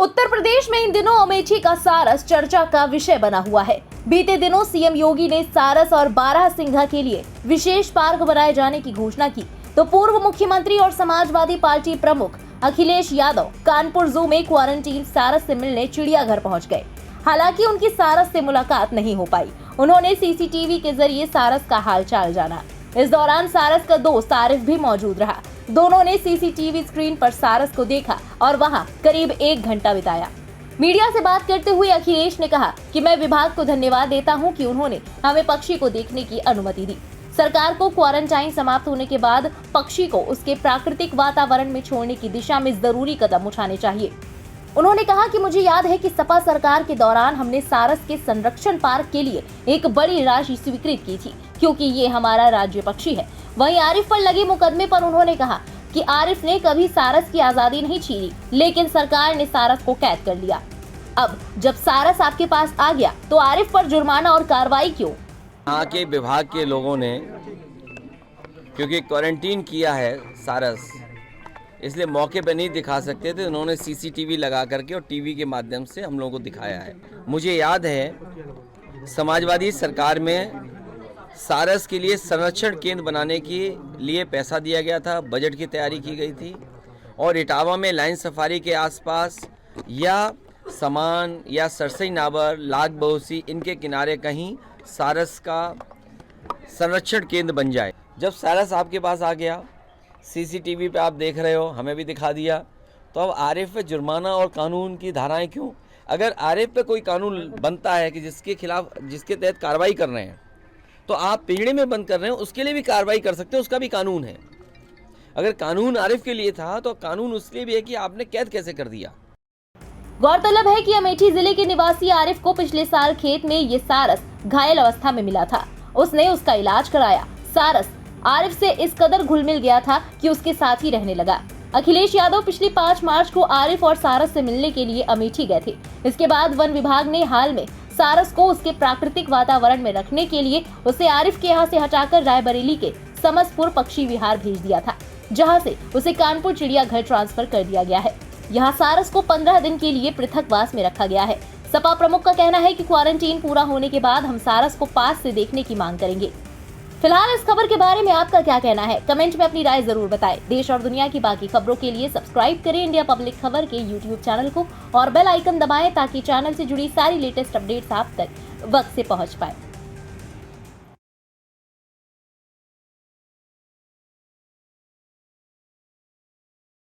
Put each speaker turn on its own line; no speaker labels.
उत्तर प्रदेश में इन दिनों अमेठी का सारस चर्चा का विषय बना हुआ है। बीते दिनों सीएम योगी ने सारस और बारहसिंघा के लिए विशेष पार्क बनाए जाने की घोषणा की, तो पूर्व मुख्यमंत्री और समाजवादी पार्टी प्रमुख अखिलेश यादव कानपुर जू में क्वारंटीन सारस से मिलने चिड़ियाघर पहुंच गए। हालांकि उनकी सारस से मुलाकात नहीं हो पाई। उन्होंने सीसीटीवी के जरिए सारस का हालचाल जाना। इस दौरान सारस का दोस्त आरिफ भी मौजूद रहा। दोनों ने सीसीटीवी स्क्रीन पर सारस को देखा और वहां करीब 1 घंटा बिताया। मीडिया से बात करते हुए अखिलेश ने कहा कि मैं विभाग को धन्यवाद देता हूं कि उन्होंने हमें पक्षी को देखने की अनुमति दी। सरकार को क्वारंटाइन समाप्त होने के बाद पक्षी को उसके प्राकृतिक वातावरण में छोड़ने की दिशा में जरूरी कदम उठाने चाहिए। उन्होंने कहा कि मुझे याद है कि सपा सरकार के दौरान हमने सारस के संरक्षण पार्क के लिए एक बड़ी राशि स्वीकृत की थी, क्योंकि ये हमारा राज्य पक्षी है। वहीं आरिफ पर लगे मुकदमे पर उन्होंने कहा कि आरिफ ने कभी सारस की आजादी नहीं छीनी, लेकिन सरकार ने सारस को कैद कर लिया। अब जब सारस आपके पास आ गया तो आरिफ पर जुर्माना और कार्रवाई क्यों?
यहाँ के विभाग के लोगों ने क्योंकि क्वारंटीन किया है सारस, इसलिए मौके पर नहीं दिखा सकते थे। उन्होंने सीसीटीवी लगा करके और टीवी के माध्यम से हम लोगों को दिखाया है। मुझे याद है समाजवादी सरकार में सारस के लिए संरक्षण केंद्र बनाने के लिए पैसा दिया गया था, बजट की तैयारी की गई थी और इटावा में लाइन सफारी के आसपास या समान या सरसई नाबर, लाग बहुसी, इनके किनारे कहीं सारस का संरक्षण केंद्र बन जाए। जब सारस आपके पास आ गया, सीसीटीवी पे आप देख रहे हो, हमें भी दिखा दिया, तो अब आरिफ पे जुर्माना और कानून की धाराएं क्यों? अगर आरिफ पे कोई कानून बनता है कि जिसके खिलाफ, जिसके तहत कार्रवाई कर रहे हैं, तो आप पिंजड़े में बंद कर रहे हैं, उसके लिए भी कार्रवाई कर सकते हैं, उसका भी कानून है। अगर कानून आरिफ के लिए था तो कानून उसके लिए भी है कि आपने कैद कैसे कर दिया।
गौरतलब है कि अमेठी जिले के निवासी आरिफ को पिछले साल खेत में ये सारस घायल अवस्था में मिला था। उसने उसका इलाज कराया। सारस आरिफ से इस कदर घुल मिल गया था कि उसके साथ ही रहने लगा। अखिलेश यादव पिछली 5 मार्च को आरिफ और सारस से मिलने के लिए अमेठी गए थे। इसके बाद वन विभाग ने हाल में सारस को उसके प्राकृतिक वातावरण में रखने के लिए उसे आरिफ के यहाँ से हटाकर रायबरेली के समसपुर पक्षी विहार भेज दिया था, जहाँ से उसे कानपुर चिड़ियाघर ट्रांसफर कर दिया गया है। यहाँ सारस को 15 दिन के लिए पृथकवास में रखा गया है। सपा प्रमुख का कहना है कि क्वारंटीन पूरा होने के बाद हम सारस को पास से देखने की मांग करेंगे। फिलहाल इस खबर के बारे में आपका क्या कहना है? कमेंट में अपनी राय जरूर बताएं। देश और दुनिया की बाकी खबरों के लिए सब्सक्राइब करें इंडिया पब्लिक खबर के YouTube चैनल को और बेल आइकन दबाएं ताकि चैनल से जुड़ी सारी लेटेस्ट अपडेट्स आप तक वक्त से पहुंच पाए।